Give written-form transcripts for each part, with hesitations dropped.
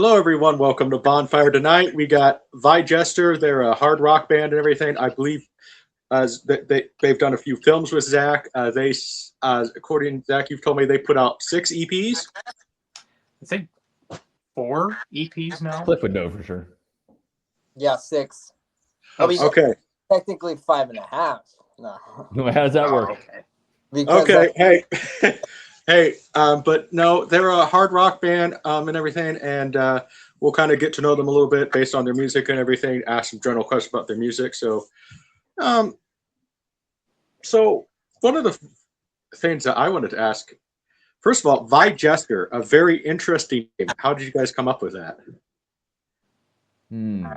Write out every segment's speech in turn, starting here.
Hello, everyone. Welcome to Bonfire. Tonight we got Vie Jester. They're a hard rock band and everything. I believe they've done a few films with Zach. According to Zach, you've told me they put out 6 EPs. I think 4 EPs now. Cliff would know for sure. Yeah, 6. Okay. Technically 5.5. No. How does that work? Okay. Because Okay. Hey. Hey. But no, they're a hard rock band and everything, and we'll kind of get to know them a little bit based on their music and everything. Ask some general questions about their music. So one of the things that I wanted to ask, first of all, Vie Jester, a very interesting name. How did you guys come up with that? You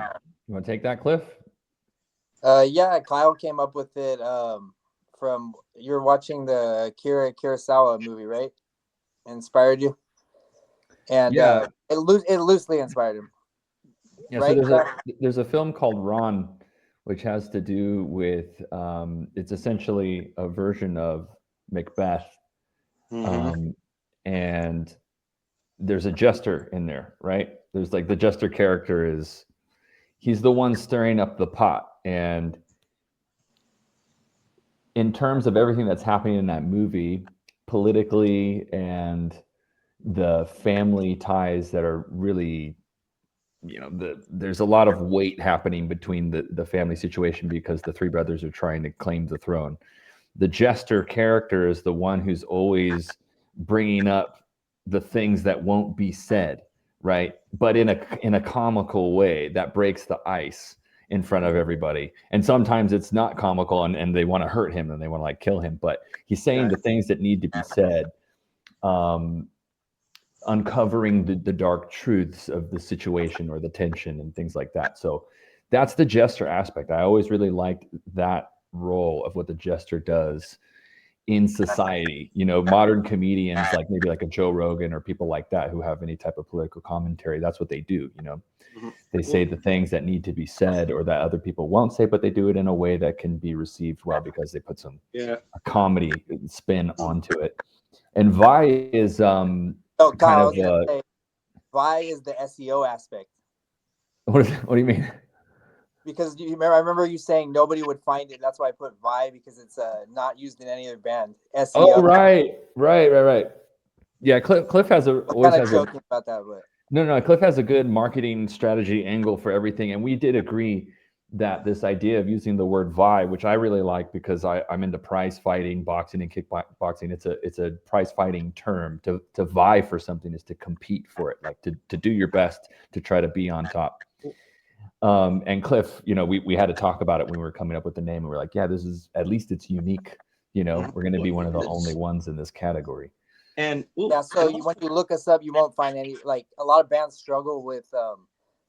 want to take that, Cliff? yeah, Kyle came up with it from you're watching the Akira Kurosawa movie, right? Inspired you, and Yeah. it loosely inspired him. Yeah. Right, So there's a film called Ron, which has to do with it's essentially a version of Macbeth, and there's a jester in there, right? There's like the jester character he's the one stirring up the pot, and in terms of everything that's happening in that movie politically and the family ties that are really, there's a lot of weight happening between the family situation because the three brothers are trying to claim the throne. The jester character is the one who's always bringing up the things that won't be said, right? But in a comical way that breaks the ice in front of everybody. And sometimes it's not comical and they want to hurt him and they want to like kill him, but he's saying the things that need to be said, uncovering the dark truths of the situation or the tension and things like that. So that's the jester aspect. I always really liked that role of what the jester does in society. Modern comedians like maybe like a Joe Rogan or people like that who have any type of political commentary, that's what they do. They say the things that need to be said or that other people won't say, but they do it in a way that can be received well because they put some a comedy spin onto it. And Vi is Kyle, say, Vi is the SEO aspect. What do you mean? Because I remember you saying nobody would find it. That's why I put Vi, because it's not used in any other band. SEO. Oh, right. Yeah, Cliff has joking about that, but no. Cliff has a good marketing strategy angle for everything, and we did agree that this idea of using the word vie, which I really like because I'm into prize fighting, boxing, and kickboxing. It's a prize fighting term. To vie for something is to compete for it, like to do your best to try to be on top. And Cliff, we had to talk about it when we were coming up with the name, and we're like, yeah, this is, at least it's unique. We're going to be one of the only ones in this category. And so when you look us up, you won't find any. Like a lot of bands struggle with,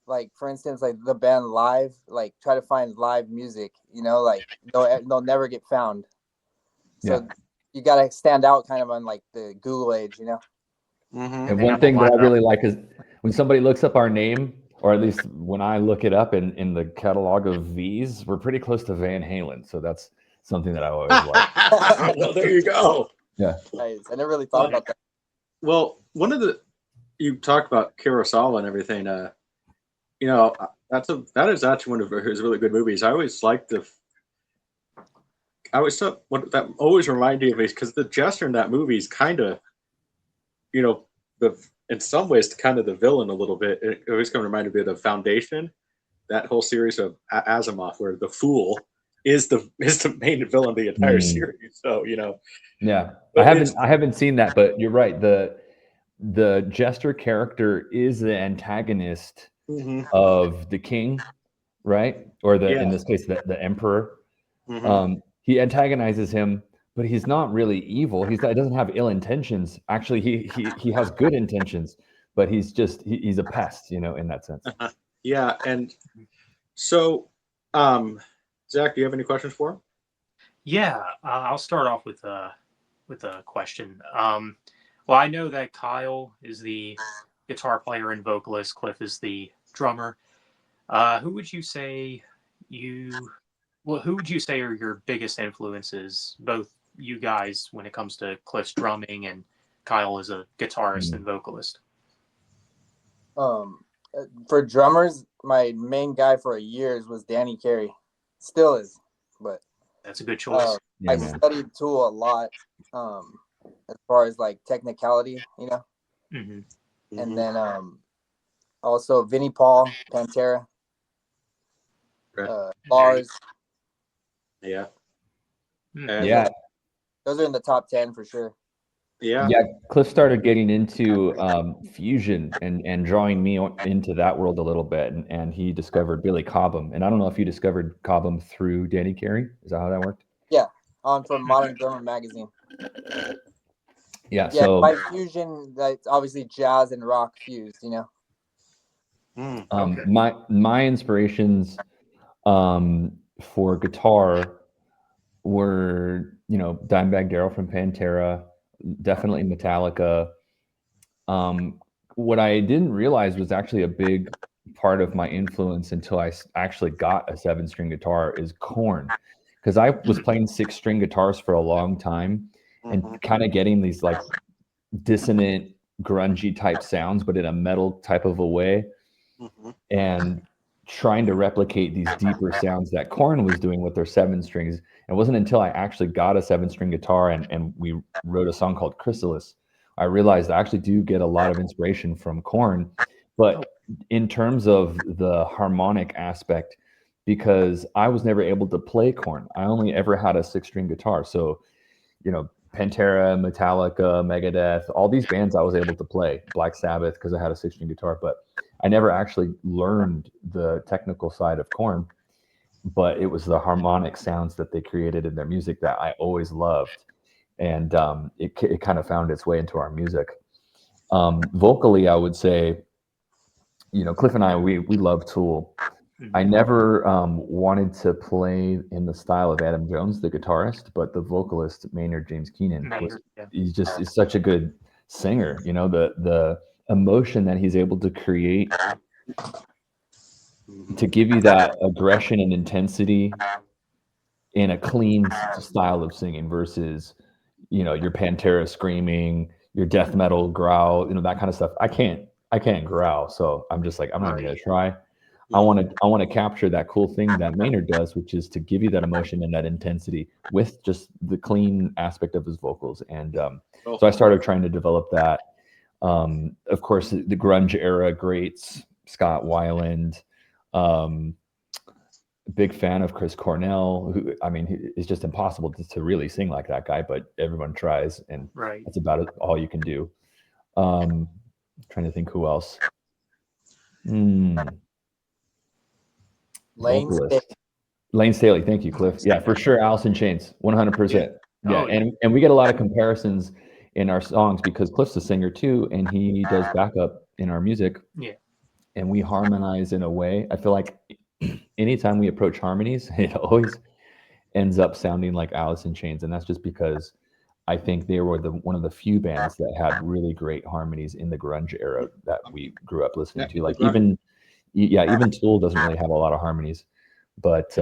like for instance, like the band Live, like try to find live music. Like they'll never get found. So you got to stand out kind of on like the Google age, And one thing that I really like is when somebody looks up our name, or at least when I look it up in the catalog of V's, we're pretty close to Van Halen. So that's something that I always like. Well, there you go. Yeah. Nice. I never really thought about that. Well, you talked about Kurosawa and everything. That is actually one of his really good movies. I always liked what that always reminded me of is because the jester in that movie is kind of, in some ways kind of the villain a little bit. It always kind of reminded me of The Foundation, that whole series of Asimov, where the fool is the main villain of the entire series. So yeah, I haven't seen that, but you're right. The jester character is the antagonist of the king, right? Or in this case, the emperor. He antagonizes him, but he's not really evil. He doesn't have ill intentions. Actually, he has good intentions, but he's a pest, in that sense. Yeah, and so, Zach, do you have any questions for him? Yeah, I'll start off with a question. Well, I know that Kyle is the guitar player and vocalist. Cliff is the drummer. Who would you say are your biggest influences, both you guys, when it comes to Cliff's drumming and Kyle as a guitarist and vocalist? For drummers, my main guy for years was Danny Carey. Still is, but That's a good choice. Yeah, I man. studied Tool a lot, as far as like technicality, you know. Hmm. And then also Vinnie Paul, Pantera, Right. Lars. Yeah. Hmm. And, Yeah. Those are in the top 10 for sure. Yeah. Yeah, Cliff started getting into fusion and drawing me into that world a little bit, and he discovered Billy Cobham. And I don't know if you discovered Cobham through Danny Carey. Is that how that worked? Yeah, from Modern Drummer magazine. Yeah. Yeah, So by fusion, that's obviously jazz and rock fused, you know. Okay. my inspirations for guitar were, Dimebag Darrell from Pantera, definitely Metallica. What I didn't realize was actually a big part of my influence until I actually got a 7-string guitar is Korn, because I was playing 6-string guitars for a long time and kind of getting these like dissonant, grungy type sounds, but in a metal type of a way, and trying to replicate these deeper sounds that Korn was doing with their 7 strings. It wasn't until I actually got a 7-string guitar and we wrote a song called Chrysalis, I realized I actually do get a lot of inspiration from Korn, but in terms of the harmonic aspect, because I was never able to play Korn. I only ever had a 6-string guitar. So, Pantera, Metallica, Megadeth, all these bands I was able to play, Black Sabbath, because I had a 6-string guitar, but I never actually learned the technical side of Korn, but it was the harmonic sounds that they created in their music that I always loved. And it kind of found its way into our music. Vocally, I would say, Cliff and I, we love Tool. I never wanted to play in the style of Adam Jones, the guitarist, but the vocalist Maynard James Keenan is such a good singer. The emotion that he's able to create to give you that aggression and intensity in a clean style of singing versus, your Pantera screaming, your death metal growl, that kind of stuff. I can't growl, so I'm just like, I'm not even gonna try. I want to capture that cool thing that Maynard does, which is to give you that emotion and that intensity with just the clean aspect of his vocals. And so I started trying to develop that. Of course, the grunge era greats, Scott Weiland, big fan of Chris Cornell, who, it's just impossible to really sing like that guy, but everyone tries, and that's about all you can do. Trying to think who else. Lane Staley, thank you, Cliff. Yeah, for sure. Alice in Chains, 100%. Yeah, and we get a lot of comparisons in our songs because Cliff's a singer too, and he does backup in our music. Yeah, and we harmonize in a way. I feel like anytime we approach harmonies, it always ends up sounding like Alice in Chains, and that's just because I think they were one of the few bands that had really great harmonies in the grunge era that we grew up listening to. Like even Tool doesn't really have a lot of harmonies, but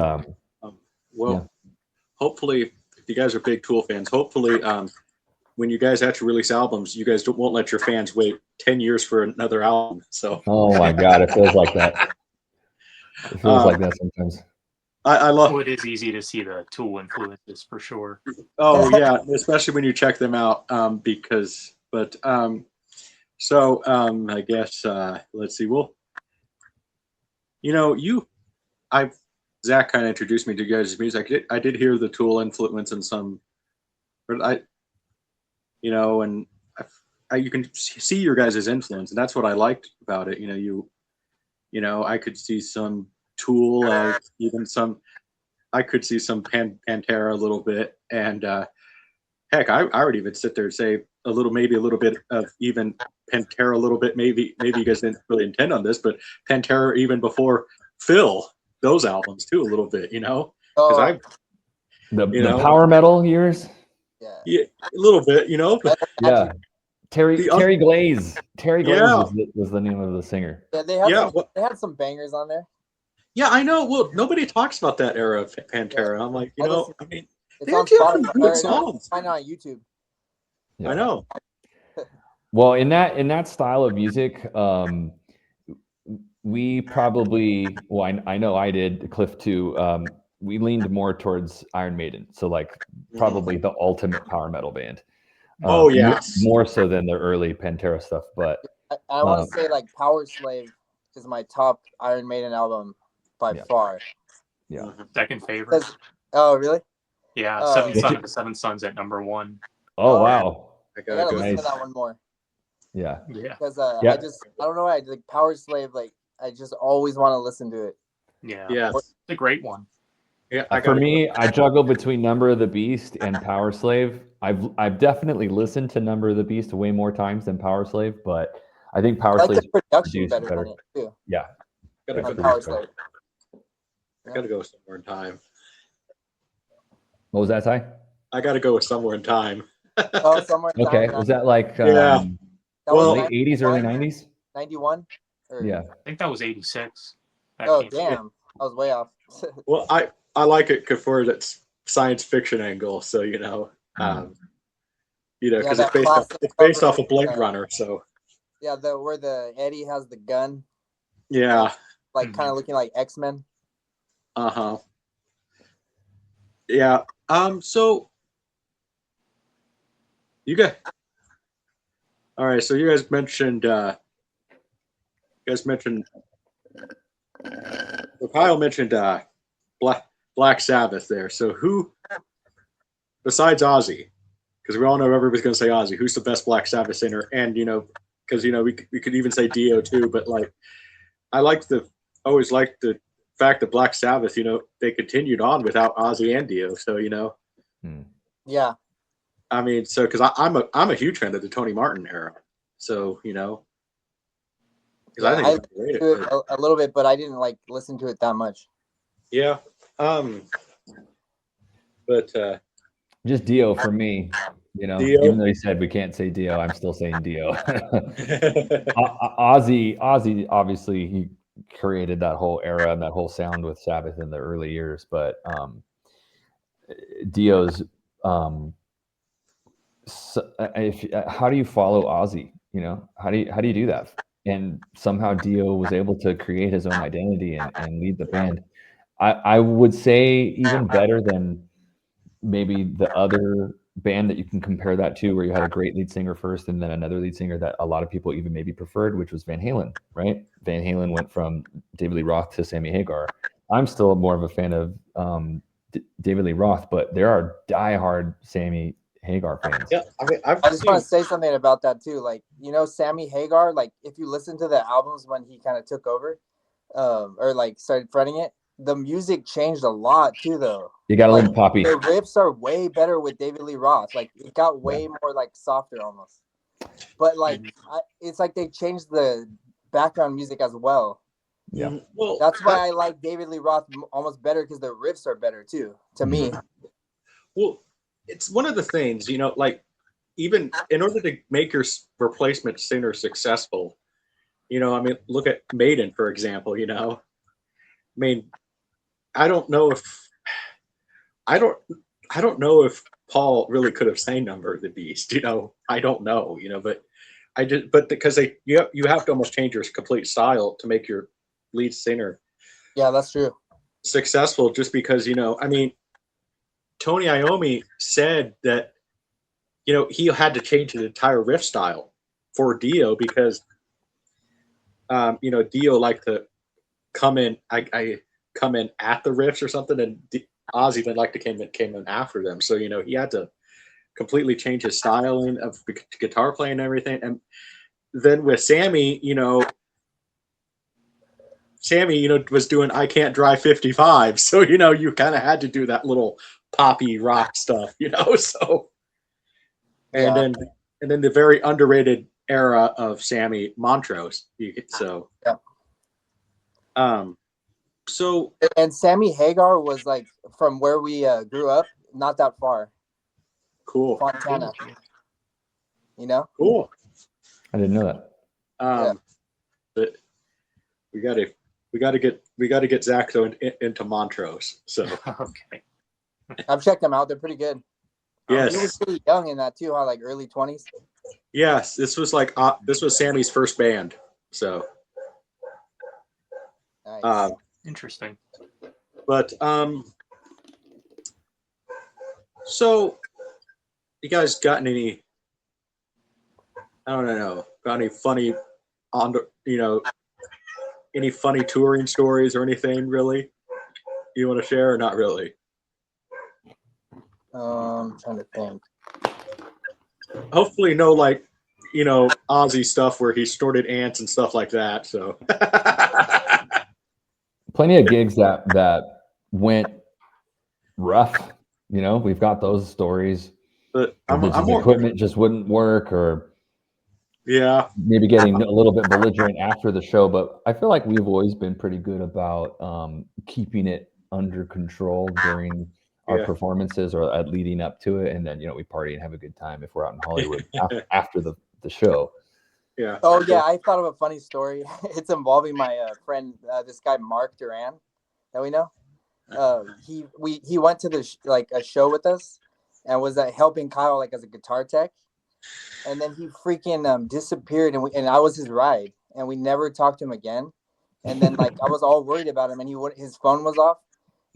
hopefully, if you guys are big Tool fans, hopefully when you guys actually release albums, you guys won't let your fans wait 10 years for another album. So oh my God, it feels like that. It feels like that sometimes. I love. Well, it is easy to see the Tool influences for sure. Oh yeah, especially when you check them out. I guess let's see. Well, Zach kind of introduced me to you guys' music. I did hear the Tool influence in some, but and you can see your guys' influence, and that's what I liked about it. I could see some Tool, even some. I could see some Pantera a little bit, and heck, I would even sit there and say maybe a little bit of even Pantera a little bit. Maybe you guys didn't really intend on this, but Pantera even before Phil, those albums too a little bit, because the power metal years. Yeah, a little bit, Yeah. Terry Glaze. Terry Glaze was the name of the singer. Yeah, they had some bangers on there. Yeah, I know. Well, nobody talks about that era of Pantera. I'm like, it's on Spotify. Find it on YouTube. Yeah. I know. Well, in that style of music, we probably, well, I know I did, Cliff too. We leaned more towards Iron Maiden, so like probably the ultimate power metal band. Oh, yes. More so than the early Pantera stuff, but I want to say like Power Slave is my top Iron Maiden album by far. Yeah. Second favorite. Oh, really? Yeah, Seventh Son of the Seventh Son's at number 1. Oh, wow. I I gotta go. listen to Nice. that one more Yeah. because Yeah. I don't know why like Power Slave, like I just always want to listen to it. Yeah. Yes. It's a great one. Yeah, For me, I juggle between Number of the Beast and Power Slave. I've definitely listened to Number of the Beast way more times than Power Slave, but I think Power I like Slave's the production produced better on it too. Yeah. gotta It's On go, Power produced better. Slave. I gotta go somewhere in time. What was that, Ty? I gotta go with somewhere in time. Oh, somewhere in Okay. time. Was that like Yeah. That Well, was late 80s, early 90s? 91? Yeah. I think that was 86. That Oh, came- damn. I was way off. Well, I like it for that science fiction angle. So because Yeah, it's that based off classic of cover, Blade Runner. So Yeah, where the Eddie has the gun, yeah, like kind of looking like X-Men. Yeah. So you guys. All right. So you guys mentioned. Well, Kyle mentioned Black Sabbath there. So who, besides Ozzy, because we all know everybody's going to say Ozzy, who's the best Black Sabbath singer? And because we could even say Dio too. But like, I always liked the fact that Black Sabbath, they continued on without Ozzy and Dio. So Yeah, I mean, so because I'm a huge fan of the Tony Martin era. So because I think it's great. listened to it a little bit, but I didn't like listen to it that much. Yeah. But Just Dio for me. Dio. Even though he said we can't say Dio, I'm still saying Dio. Ozzy, obviously, he created that whole era and that whole sound with Sabbath in the early years, but Dio's. How do you follow Ozzy? How do you do that? And somehow Dio was able to create his own identity and lead the band. I would say even better than maybe the other band that you can compare that to, where you had a great lead singer first and then another lead singer that a lot of people even maybe preferred, which was Van Halen, right? Van Halen went from David Lee Roth to Sammy Hagar. I'm still more of a fan of David Lee Roth, but there are diehard Sammy Hagar fans. Yeah, I mean, I just want to say something about that too. Like, Sammy Hagar, like if you listen to the albums when he kind of took over, or like started fronting it, the music changed a lot too, though. You got a Like, little poppy. the riffs are way better with David Lee Roth. Like it got way more like softer almost. But like it's like they changed the background music as well. Yeah. Well, That's why I like David Lee Roth almost better, because the riffs are better too, to me. Well, it's one of the things, like even in order to make your replacement singer successful, I mean, look at Maiden, for example, I mean, I don't know if Paul really could have sang Number of the Beast, I don't know, but because you have to almost change your complete style to make your lead singer Yeah, that's true. successful, just because, I mean, Tony Iommi said that, he had to change his entire riff style for Dio because, Dio liked to come in, I come in at the riffs or something, and Ozzy then like to came in after them. So, he had to completely change his styling of guitar playing and everything. And then with Sammy, was doing I Can't Drive 55. So, you kind of had to do that little poppy rock stuff, so. And then the very underrated era of Sammy, Montrose. So. Yeah. So. And Sammy Hagar was like from where we grew up, not that far. Cool. Fontana. Cool. I didn't know that. But we gotta get Zach though into Montrose. So Okay. I've checked them out. They're pretty good. yes, He was pretty young in that too, huh? Like early 20s. yes. This was Sammy's first band. So Interesting. But so you guys gotten any? I don't know. Got any funny any funny touring stories or anything really you want to share or not really? I'm trying to think. Hopefully no Ozzy stuff where he snorted ants and stuff like that. So plenty of gigs that went rough. We've got those stories. But equipment just wouldn't work, or maybe getting a little bit belligerent after the show. But I feel like we've always been pretty good about keeping it under control during our performances or leading up to it, and then we party and have a good time if we're out in Hollywood after the show. Yeah. Oh yeah, I thought of a funny story. It's involving my friend, this guy Mark Duran, that we know. He went to the a show with us, and was helping Kyle as a guitar tech, and then he freaking disappeared, and I was his ride, and we never talked to him again. And then I was all worried about him, and his phone was off.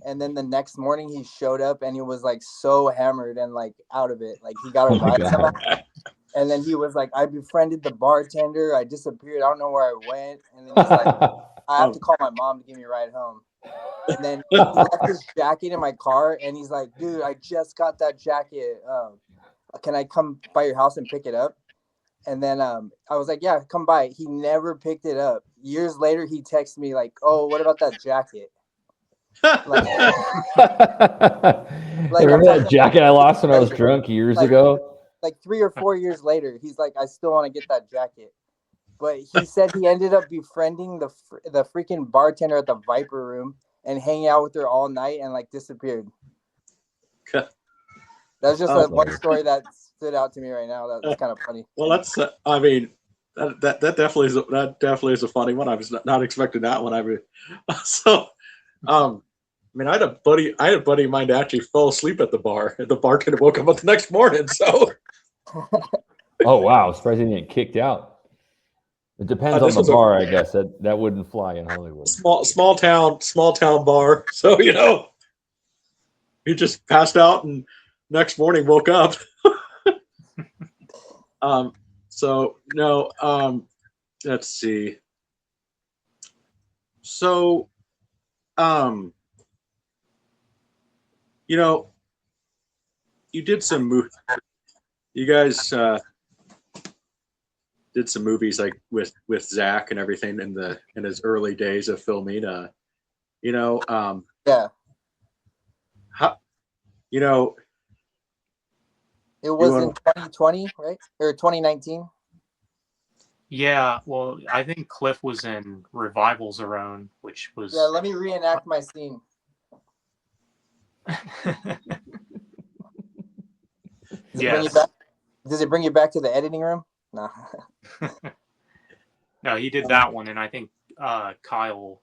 And then the next morning he showed up, and he was so hammered and out of it. He got a ride somehow. And then he was I befriended the bartender. I disappeared. I don't know where I went. And then he's I have to call my mom to give me a ride home. And then he left his jacket in my car, and he's like, dude, I just got that jacket. Can I come by your house and pick it up? And then I was like, yeah, come by. He never picked it up. Years later, he texted me oh, what about that jacket? Remember that jacket I lost when I was drunk years ago? 3 or 4 years later, he's like, I still want to get that jacket. But he said he ended up befriending the freaking bartender at the Viper Room and hanging out with her all night and disappeared. That's just one story that stood out to me right now. That's kind of funny. Well, that's I mean, that definitely is a funny one. I was not expecting that one. I had a buddy of mine that actually fell asleep at the bar, and the bartender woke him up the next morning. So, oh wow, surprised he didn't get kicked out. It depends on the bar, I guess. That wouldn't fly in Hollywood. Small town bar. So he just passed out, and next morning woke up. So no. Let's see. So, you did some you guys did some movies with Zach and everything in his early days of filming. Yeah. How it was in 2020, right? Or 2019? Yeah, well, I think Cliff was in Revival Zone, which was... Yeah, let me reenact my scene. Yes. Does it bring you back to the editing room? No. No, he did that one, and I think Kyle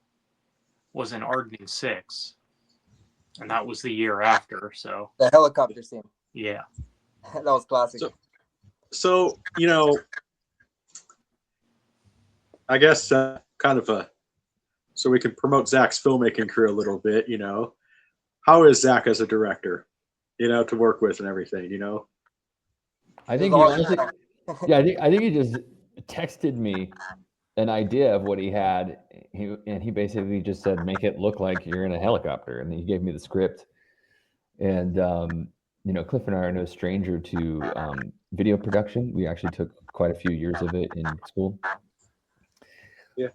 was in Ardening 6, and that was the year after. So the helicopter scene. Yeah, that was classic. So I guess kind of so we can promote Zach's filmmaking career a little bit. How is Zach as a director? To work with and everything. I think I think he just texted me an idea of what he had. He basically just said, make it look like you're in a helicopter. And he gave me the script. And, Cliff and I are no stranger to video production. We actually took quite a few years of it in school. Yeah.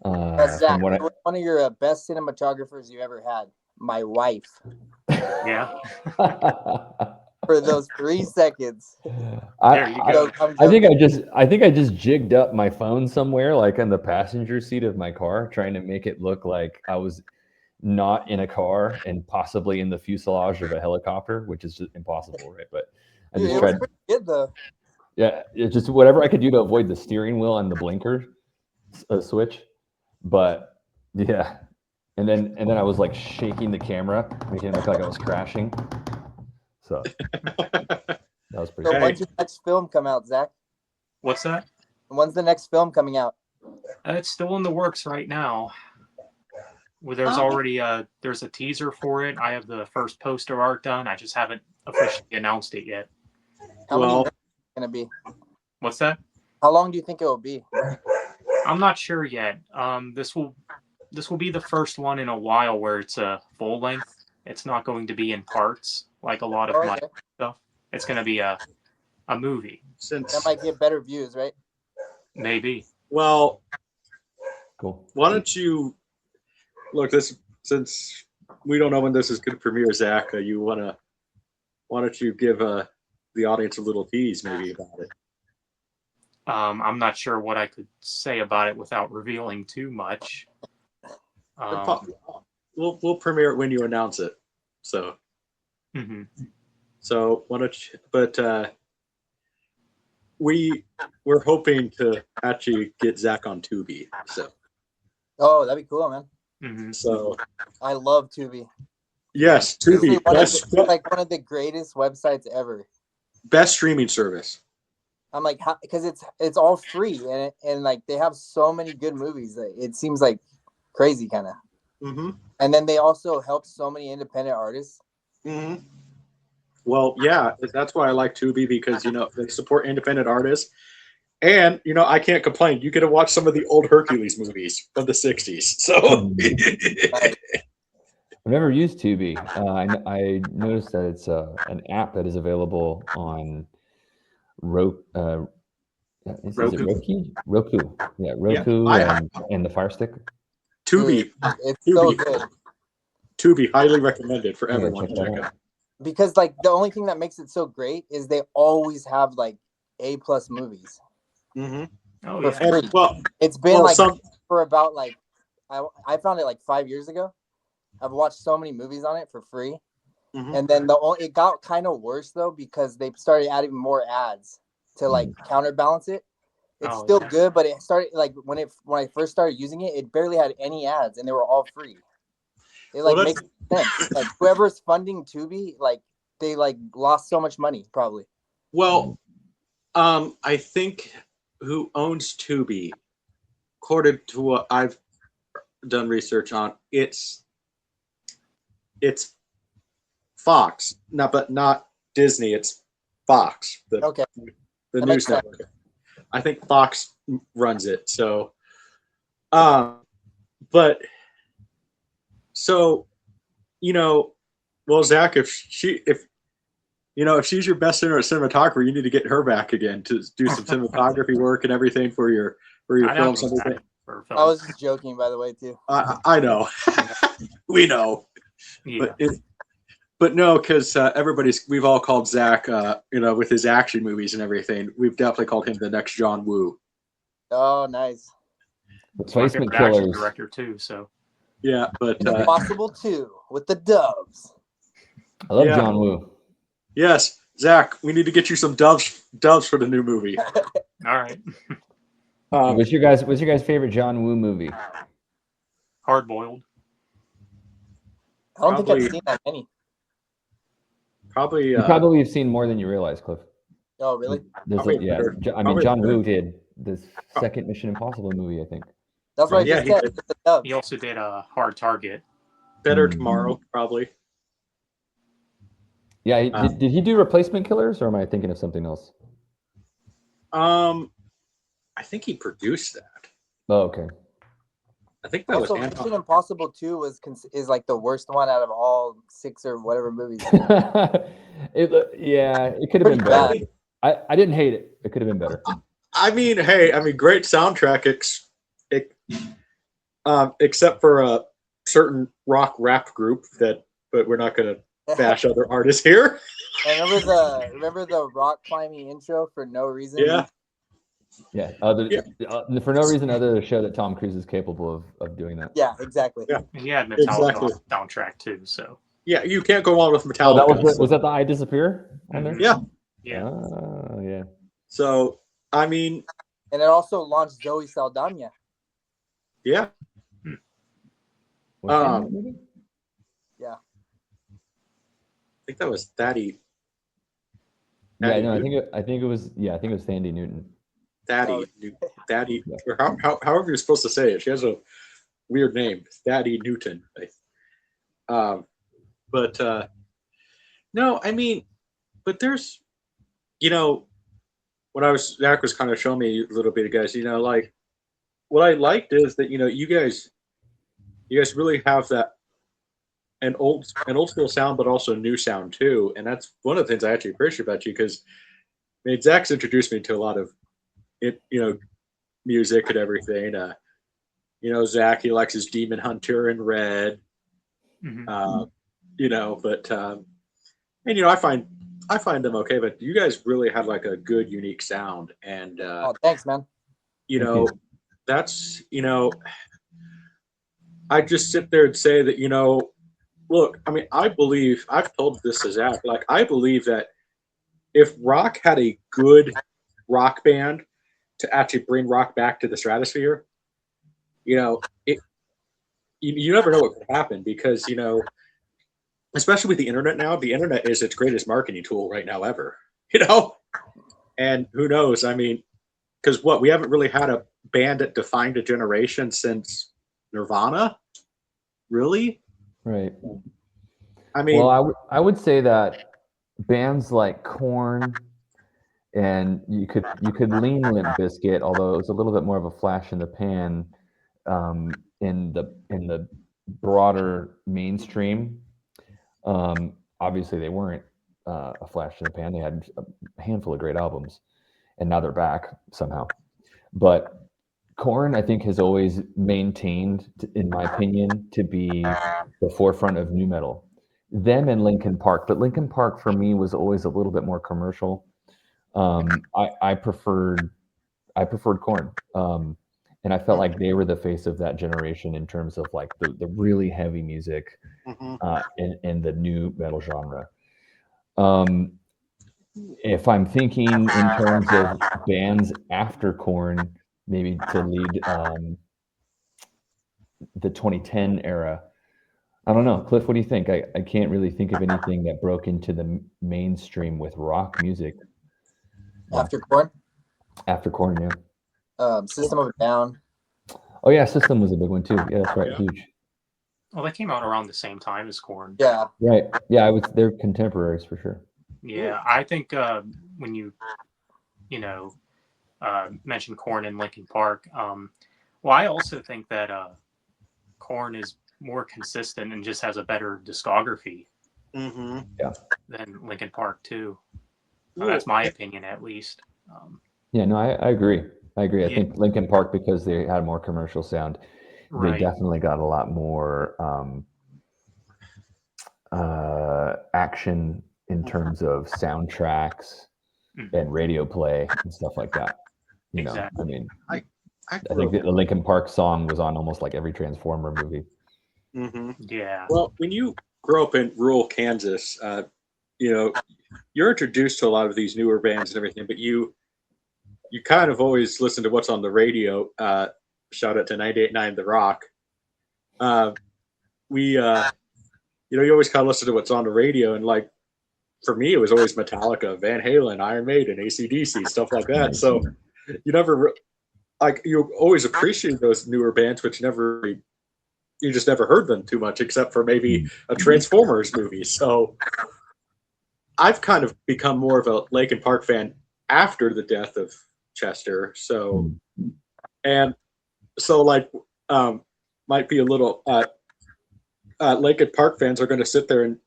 Zach, one of your best cinematographers you ever had, my wife. Yeah. For those 3 seconds. I think I just jigged up my phone somewhere, on the passenger seat of my car, trying to make it look like I was not in a car and possibly in the fuselage of a helicopter, which is just impossible, right? But I just tried. Pretty good though. Yeah, it's just whatever I could do to avoid the steering wheel and the blinker switch. But yeah, and then I was shaking the camera, making it look like I was crashing. So that was pretty. So when's your next film come out, Zach? What's that? When's the next film coming out? It's still in the works right now. Well, there's already there's a teaser for it. I have the first poster art done. I just haven't officially announced it yet. How many Well, minutes is it gonna be? What's that? How long do you think it will be? I'm not sure yet. This will be the first one in a while where it's a full length. It's not going to be in parts like a lot of Oh, my okay. stuff. It's going to be a movie, That since might get better views, right? maybe. well, Cool. why don't you look this since we don't know when this is going to premiere, Zach? Why don't you give the audience a little tease maybe about it? I'm not sure what I could say about it without revealing too much. We'll premiere it when you announce it. So Mhm. so why don't you? But we're hoping to actually get Zach on Tubi. Oh, that'd be cool, man. Mhm. So I love Tubi. yes, Seriously, Tubi best like one of the greatest websites ever. best streaming service. I'm like, because it's all free and like they have so many good movies. That it seems like crazy, kind of. Mm-hmm. And then they also help so many independent artists. Mm-hmm. Well, yeah, that's why I like Tubi because they support independent artists, and I can't complain. You get to watch some of the old Hercules movies from the '60s. So Right. I've never used Tubi. I noticed that it's an app that is available on Roku. Is it Roku. Roku? Roku. Yeah, Roku and the Fire Stick. Tubi, Dude, it's so Tubi, good. Tubi, highly recommended for I'm gonna everyone. check that out. Because like the only thing that makes it so great is they always have like A+ movies Mm-hmm. Oh for yeah. free. Well, It's been like some for about like I found it like 5 years ago. I've watched so many movies on it for free. Mhm. And then it got kind of worse though because they started adding more ads to like counterbalance it. It's Oh, still yeah. good, but it started like when I first started using it, it barely had any ads and they were all free. It like Well, makes sense. Like whoever's funding Tubi, like they like lost so much money probably. well, I think who owns Tubi, according to what I've done research on, it's Fox, but not Disney. It's Fox, Okay, the that news makes sense. network. I think Fox runs it. So, but so well, Zach, if she's your best cinematographer, you need to get her back again to do some cinematography work and everything for your I'd have films. to And go back everything. for I film. was just joking, by the way, too. I know, we know, Yeah. but no, because we've all called Zach, with his action movies and everything. We've definitely called him the next John Woo. Oh, nice. It's my Replacement favorite action Killers. director too. So Yeah, but Impossible 2 with the Doves. I love Yeah. John Woo. yes, Zach, we need to get you some doves for the new movie. all right. What's your guys' favorite John Woo movie? Hard boiled. I don't think Probably- I've seen that many. Probably, You probably have seen more than you realize, Cliff. Oh, really? There's Probably better. Probably John better. Woo did the second Mission Impossible movie, I think. That's what I Yeah, just he said. did. With the Doves. He also did a Hard Target. Better Hmm. Tomorrow, probably. Yeah, did he do Replacement Killers, or am I thinking of something else? I think he produced that. Oh, okay. I think that Also, was Mission Impossible 2 is like the worst one out of all 6 or whatever movies. It could have been Pretty better. bad. I didn't hate it. It could have been better. I mean, hey, great soundtrack, except for a certain rock rap group but we're not going to bash other artists here. And remember the rock climbing intro for no reason? Yeah. Yeah. For no reason other than to show that Tom Cruise is capable of doing that. Yeah, exactly. Yeah. He had Metallica Exactly. soundtrack too. So Yeah, you can't go on with Oh, Metallica. was that the I Disappear on there? Yeah. yeah. Oh, yeah. So, I mean, And it also launched Zoe Saldana. yeah. Was he in that movie? Yeah. I think that was Thaddy. Yeah, Thaddy no, Newton. I think it was Sandy Newton. Thaddy, or however you're supposed to say it. She has a weird name, Thaddy Newton. But no, I mean, but there's, when Zach was kind of showing me a little bit of guys, like what I liked is that, you guys really have that an old school sound, but also new sound too. And that's one of the things I actually appreciate about you, because I mean, Zach's introduced me to a lot of it, music and everything. Zach, he likes his Demon Hunter in Red. Mhm. But and I find them okay, but you guys really have like a good, unique sound, and Oh, thanks, man. that's I just sit there and say that look, I mean, I've told this to Zach, like I believe that if rock had a good rock band to actually bring rock back to the stratosphere, it you never know what could happen, because especially with the internet now, the internet is its greatest marketing tool right now ever. And who knows? I mean, because we haven't really had a band that defined a generation since Nirvana, really. Right. I mean, Well, I would say that bands like Korn, and you could lean Limp Bizkit, although it was a little bit more of a flash in the pan in the broader mainstream. Obviously, they weren't a flash in the pan. They had a handful of great albums, and now they're back somehow. But Korn, I think, has always maintained, in my opinion, to be the forefront of nu metal. Them and Linkin Park, but Linkin Park for me was always a little bit more commercial. I preferred Korn, and I felt like they were the face of that generation in terms of like the really heavy music in the nu metal genre. If I'm thinking in terms of bands after Korn, maybe to lead the 2010 era, I don't know. Cliff, what do you think? I can't really think of anything that broke into the mainstream with rock music After Korn, after Korn, yeah. System of a Down. Oh yeah, System was a big one too. Yeah, that's right. Huge. Well, they came out around the same time as Korn. Yeah. Right. Yeah, they're contemporaries for sure. Yeah, I think when you mentioned Korn and Linkin Park, well, I also think that Korn is more consistent and just has a better discography than Linkin Park too. That's my opinion, at least. Yeah, no, I agree. I agree. I Yeah. think Linkin Park, because they had a more commercial sound, Right. they definitely got a lot more action in terms of soundtracks and radio play and stuff like that. Exactly. I mean, I think the Linkin Park song was on almost like every Transformer movie. Yeah. Well, when you grow up in rural Kansas, you're introduced to a lot of these newer bands and everything, but you kind of always listen to what's on the radio. Shout out to 98.9 The Rock. You always kind of listen to what's on the radio, and like for me, it was always Metallica, Van Halen, Iron Maiden, AC/DC, stuff like that. So you never you always appreciate those newer bands, but you just never heard them too much, except for maybe a Transformers movie. So I've kind of become more of a Linkin Park fan after the death of Chester. So, and so like, might be a little, Linkin Park fans are going to sit there and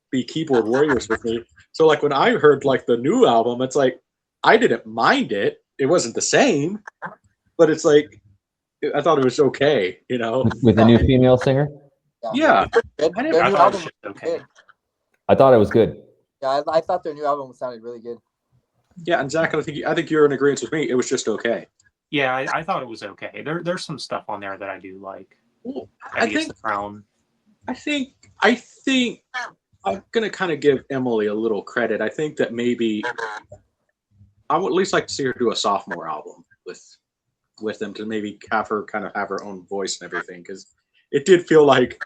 be keyboard warriors with me. So like when I heard like the new album, it's like, I didn't mind it. It wasn't the same, but it's like, I thought it was okay, With a new female singer? Yeah. Their I new thought it album was was okay. good. I thought it was good. Yeah, I thought their new album sounded really good. Yeah, and Zach, I think you're in agreement with me. It was just okay. Yeah, I thought it was okay. There's some stuff on there that I do like. Well, Heavy as the Crown. I think I'm gonna kind of give Emily a little credit. I think that maybe I would at least like to see her do a sophomore album with them, to maybe have her kind of have her own voice and everything, because it did feel like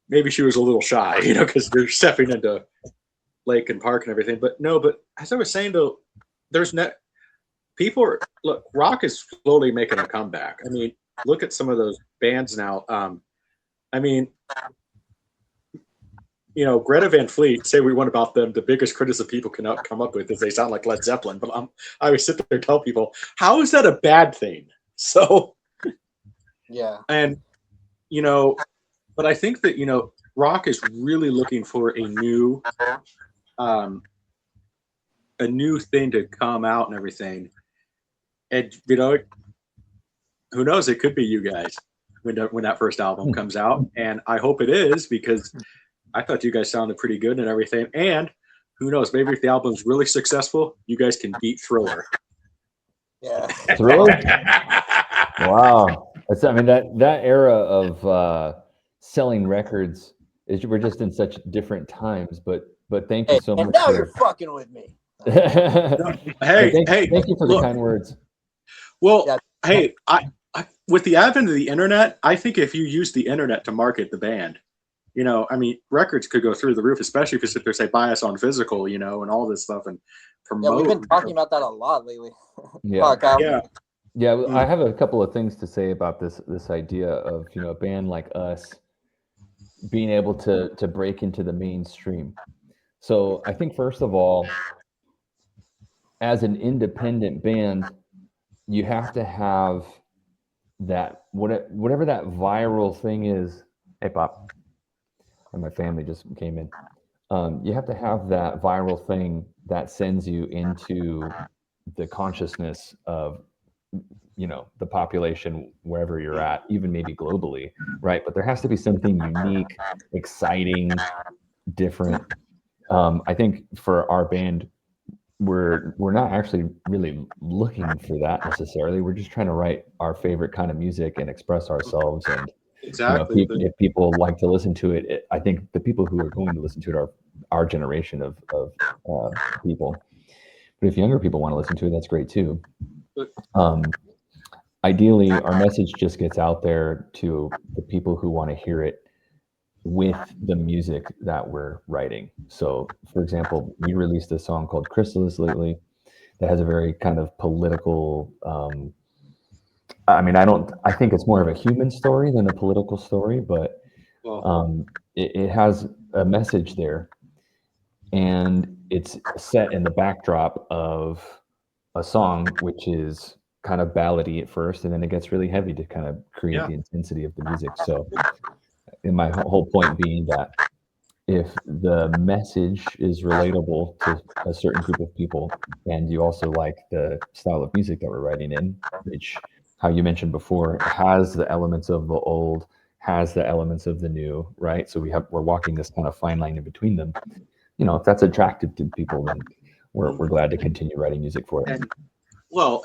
maybe she was a little shy, because they're stepping into Linkin Park and everything. But no, but as I was saying though, look, rock is slowly making a comeback. I mean, look at some of those bands now. I mean, Greta Van Fleet, say we want about them, the biggest criticism people can come up with is they sound like Led Zeppelin. But I always sit there and tell people, how is that a bad thing? So, yeah. And, but I think that, rock is really looking for a new thing to come out and everything. And, who knows? It could be you guys when that first album comes out. And I hope it is, because I thought you guys sounded pretty good and everything. And who knows? Maybe if the album's really successful, you guys can beat Thriller. Yeah. Thriller? Wow. I mean, that era of selling records we're just in such different times. But thank you so much. And now you're fucking with me. Hey, thank you for the kind words. Well, yeah. Hey, I with the advent of the internet, I think if you use the internet to market the band, I mean, records could go through the roof, especially if you sit there, say, buy us on physical, and all this stuff and promote. Yeah, we've been talking about that a lot lately. Yeah. Yeah, I have a couple of things to say about this idea of a band like us being able to break into the mainstream. So I think first of all, as an independent band, you have to have that whatever that viral thing is. Hey, Pop. And my family just came in. You have to have that viral thing that sends you into the consciousness of, the population wherever you're at, even maybe globally, right? But there has to be something unique, exciting, different. I think for our band, we're not actually really looking for that necessarily. We're just trying to write our favorite kind of music and express ourselves. And exactly, if people like to listen to it, I think the people who are going to listen to it are our generation of people. But if younger people want to listen to it, that's great too. Ideally, our message just gets out there to the people who want to hear it with the music that we're writing. So, for example, we released a song called Chrysalis lately that has a very kind of political, I think it's more of a human story than a political story, but it has a message there. And it's set in the backdrop of a song which is kind of ballady at first, and then it gets really heavy to kind of create the intensity of the music. So, and my whole point being that if the message is relatable to a certain group of people, and you also like the style of music that we're writing in, which, how you mentioned before, has the elements of the old, has the elements of the new, right? So we're walking this kind of fine line in between them. If that's attractive to people, then we're glad to continue writing music for it.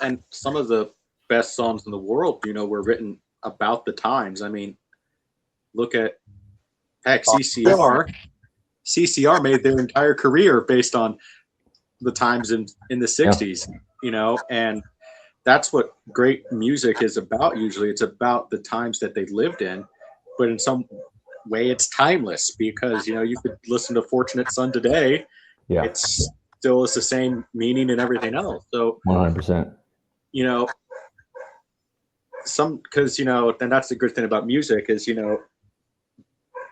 And some of the best songs in the world, were written about the times. I mean, look at CCR. CCR made their entire career based on the times in the 60s, and that's what great music is about. Usually it's about the times that they lived in, but in some way it's timeless, because, you could listen to Fortunate Son today. Yeah. It's still is the same meaning and everything else. So 100%. Because, and that's the good thing about music is,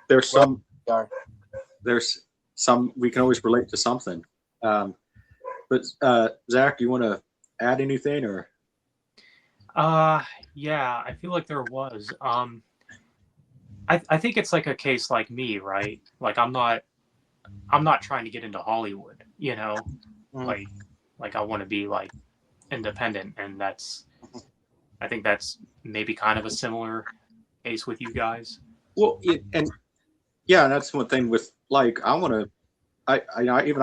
there's some we can always relate to something. But Zach, do you want to add anything, or? Yeah, I feel like there was. I think it's like a case like me, right? Like I'm not trying to get into Hollywood, like I want to be like independent, and I think that's maybe kind of a similar case with you guys. Well, and that's one thing with, like, I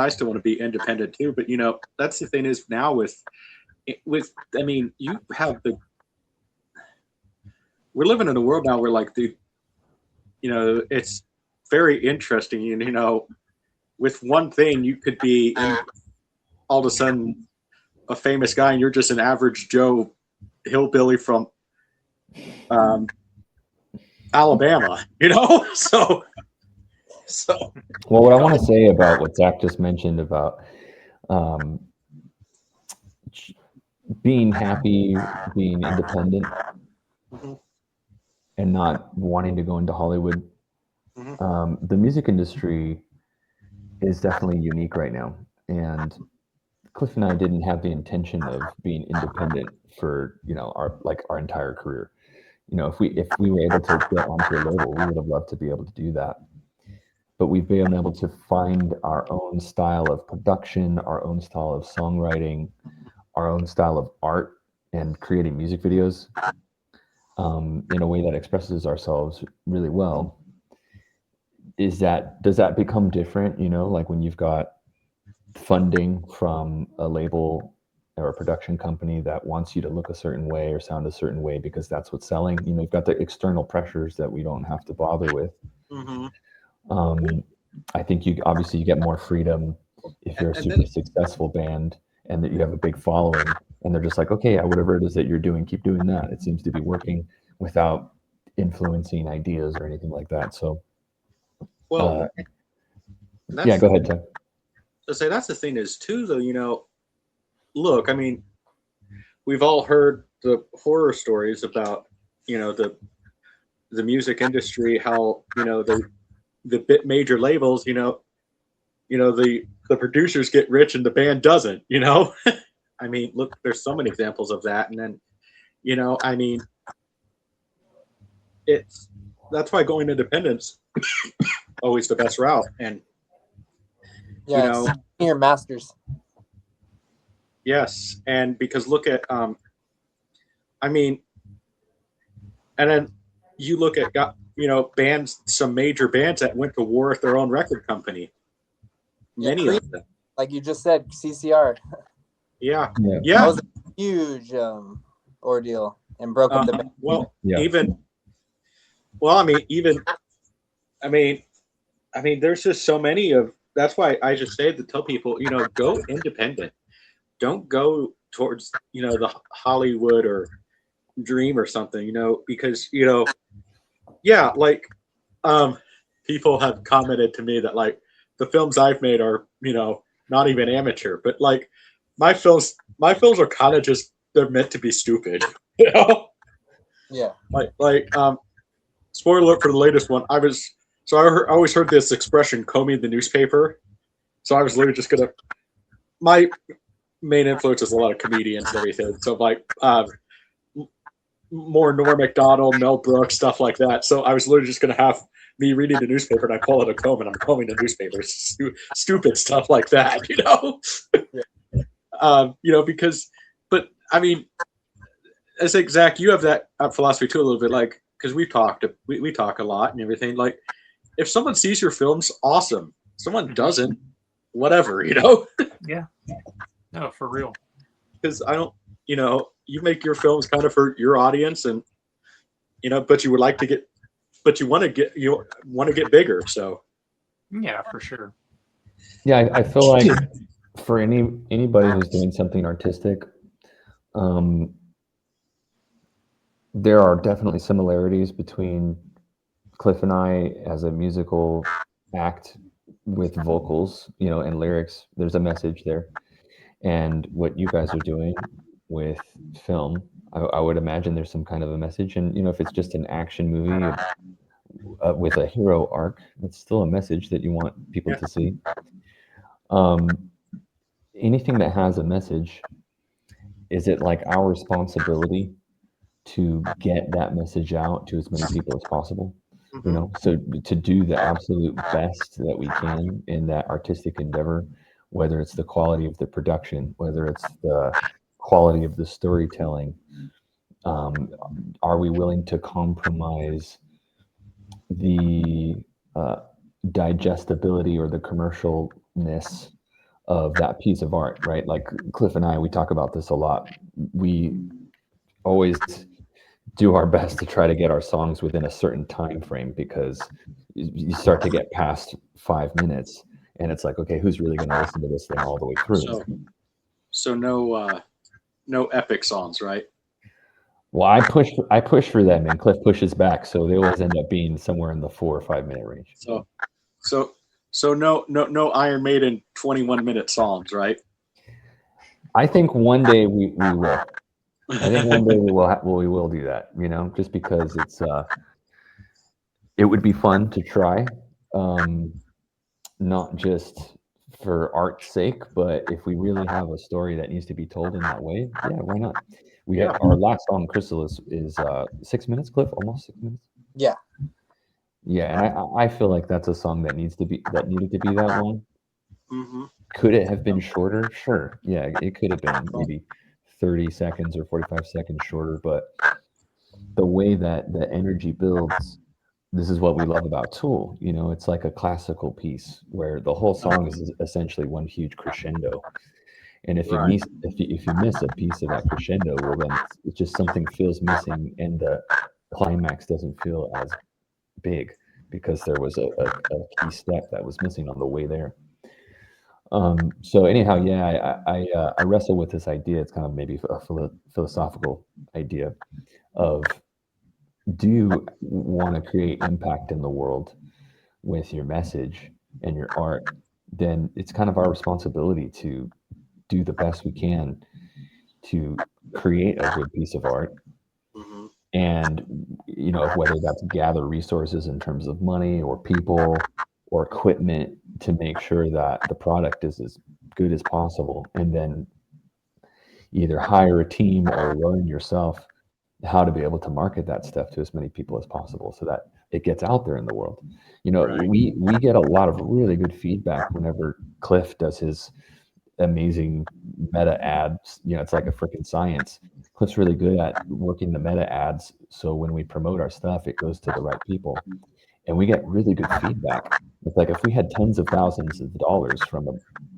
still want to be independent too, but that's the thing is now with I mean, we're living in a world now where, like, it's very interesting, with one thing you could be all of a sudden a famous guy and you're just an average Joe hillbilly from Alabama, so well, what I want to say about what Zach just mentioned about being happy, being independent, and not wanting to go into Hollywood. Mhm. The music industry is definitely unique right now, and Cliff and I didn't have the intention of being independent for our entire career. If we were able to get onto a label, we would have loved to be able to do that. But we've been able to find our own style of production, our own style of songwriting, our own style of art, and creating music videos in a way that expresses ourselves really well. Does that become different? Like when you've got funding from a label or a production company that wants you to look a certain way or sound a certain way because that's what's selling. You've got the external pressures that we don't have to bother with. Mhm. I think you get more freedom if you're a And then super successful band and that you have a big following, and they're just like, okay, yeah, whatever it is that you're doing, keep doing that. It seems to be working without influencing ideas or anything like that. So, well, yeah, that's go ahead, Tim. to say that's the thing is too though. Look, I mean, we've all heard the horror stories about the music industry, how the bit major labels, the producers get rich and the band doesn't. I mean, look, there's so many examples of that, and then I mean, it's that's why going independent's always the best route, and you Yeah, know, senior masters. yes, and because look at I mean, and then you look at bands, some major bands that went to war with their own record company. Yeah, Many Creed, of them. like you just said, CCR. Yeah. Yeah. That Yeah. was a huge ordeal and broke up the band. Well, Yeah. I mean, there's just so many of. That's why I just say to tell people, go independent. Don't go towards the Hollywood or dream or something, because yeah, like people have commented to me that like the films I've made are not even amateur, but like my films are kind of just they're meant to be stupid, Yeah. like spoiler alert for the latest one. I always heard this expression combing the newspaper, so I was literally just gonna my main influence is a lot of comedians and everything, so like more Norm Macdonald, Mel Brooks, stuff like that. So I was literally just going to have me reading the newspaper and I pull out a comb and I'm combing the newspaper. Stupid stuff like that, because, but I mean, I think Zach, you have that philosophy too a little bit, like because we talk a lot and everything. Like, if someone sees your films, awesome. Someone doesn't, whatever, Yeah. No, for real. Because I don't, you make your films kind of for your audience, and but you want to get bigger. So Yeah, for sure. Yeah, I feel like for anybody who's doing something artistic, there are definitely similarities between Cliff and I as a musical act with vocals, and lyrics. There's a message there. And what you guys are doing with film, I would imagine there's some kind of a message. And, if it's just an action movie with a hero arc, it's still a message that you want people to see. Anything that has a message, is it like our responsibility to get that message out to as many people as possible? So to do the absolute best that we can in that artistic endeavor, whether it's the quality of the production, whether it's the quality of the storytelling, are we willing to compromise the digestibility or the commercialness of that piece of art, right? Like Cliff and I, we talk about this a lot. We always do our best to try to get our songs within a certain time frame, because you start to get past 5 minutes and it's like, okay, who's really going to listen to this thing all the way through? So no epic songs, right? Well, I push for them, and Cliff pushes back, so they always end up being somewhere in the 4 or 5 minute range. So no Iron Maiden 21-minute songs, right? I think one day we will. I think one day we will do that, just because it would be fun to try, not just for art's sake, but if we really have a story that needs to be told in that way, yeah, why not? We Yeah. have our last song, Crystal, is 6 minutes, Cliff, almost 6 minutes. Yeah. Yeah, and I feel like that's a song that needed to be that long. Mm-hmm. Could it have been shorter? Sure. Yeah, it could have been maybe 30 seconds or 45 seconds shorter, but the way that the energy builds, this is what we love about Tool. It's like a classical piece where the whole song is essentially one huge crescendo. And if you Right. miss if you miss a piece of that crescendo, well then it's just something feels missing, and the climax doesn't feel as big because there was a key step that was missing on the way there. So anyhow, yeah, I wrestle with this idea. It's kind of maybe a philosophical idea of, do you want to create impact in the world with your message and your art? Then it's kind of our responsibility to do the best we can to create a good piece of art. Mm-hmm. And whether that's gather resources in terms of money or people or equipment to make sure that the product is as good as possible, and then either hire a team or learn yourself how to be able to market that stuff to as many people as possible so that it gets out there in the world. Right. We get a lot of really good feedback whenever Cliff does his amazing meta ads. It's like a freaking science. Cliff's really good at working the meta ads, so when we promote our stuff, it goes to the right people, and we get really good feedback. It's like if we had tens of thousands of dollars from a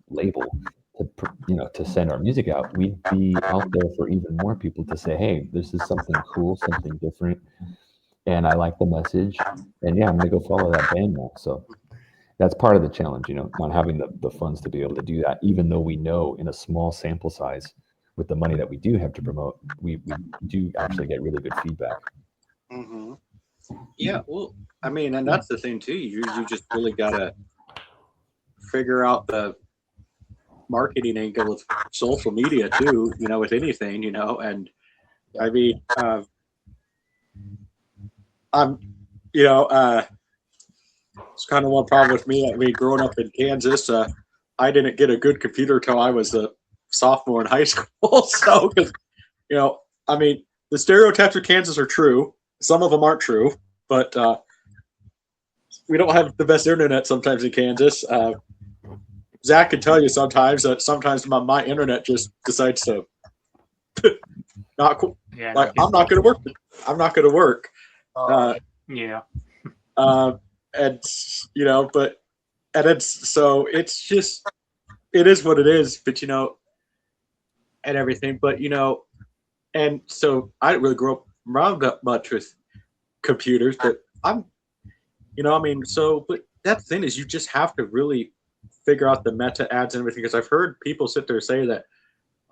label to send our music out, we'd be out there for even more people to say, hey, this is something cool, something different, and I like the message, and yeah, I'm gonna go follow that band now. So that's part of the challenge, not having the funds to be able to do that, even though we know in a small sample size with the money that we do have to promote, we do actually get really good feedback. Mm-hmm. Yeah, well, I mean, and that's the thing too. You just really gotta figure out the marketing angle with social media too. With anything, and I mean, I'm, it's kind of one problem with me. I mean, growing up in Kansas, I didn't get a good computer till I was a sophomore in high school. So, because I mean, the stereotypes of Kansas are true. Some of them aren't true, but we don't have the best internet sometimes in Kansas. Zach can tell you sometimes that sometimes my internet just decides to not cool. Yeah, Like I'm not going to work. I'm not going to work. yeah. And but and it's so it's just it is what it is. But and everything. But and so I didn't really grow up around that much with computers. But I'm I mean, so but that thing is you just have to really figure out the meta ads and everything, because I've heard people sit there say that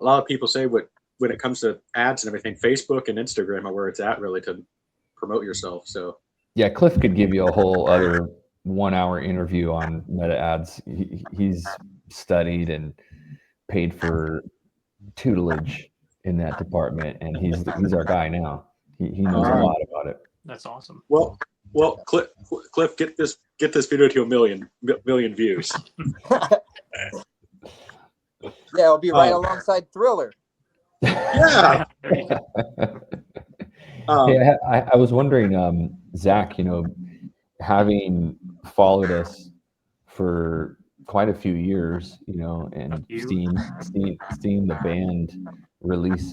a lot of people say when it comes to ads and everything, Facebook and Instagram are where it's at really to promote yourself. So yeah, Cliff could give you a whole other 1-hour interview on meta ads. He's studied and paid for tutelage in that department, and he's our guy now. He knows a lot about it. That's awesome. Well, Cliff, get this video to a million views. Yeah, it'll be right alongside Thriller. Yeah. Hey, I was wondering, Zach, having followed us for quite a few years, and seeing the band release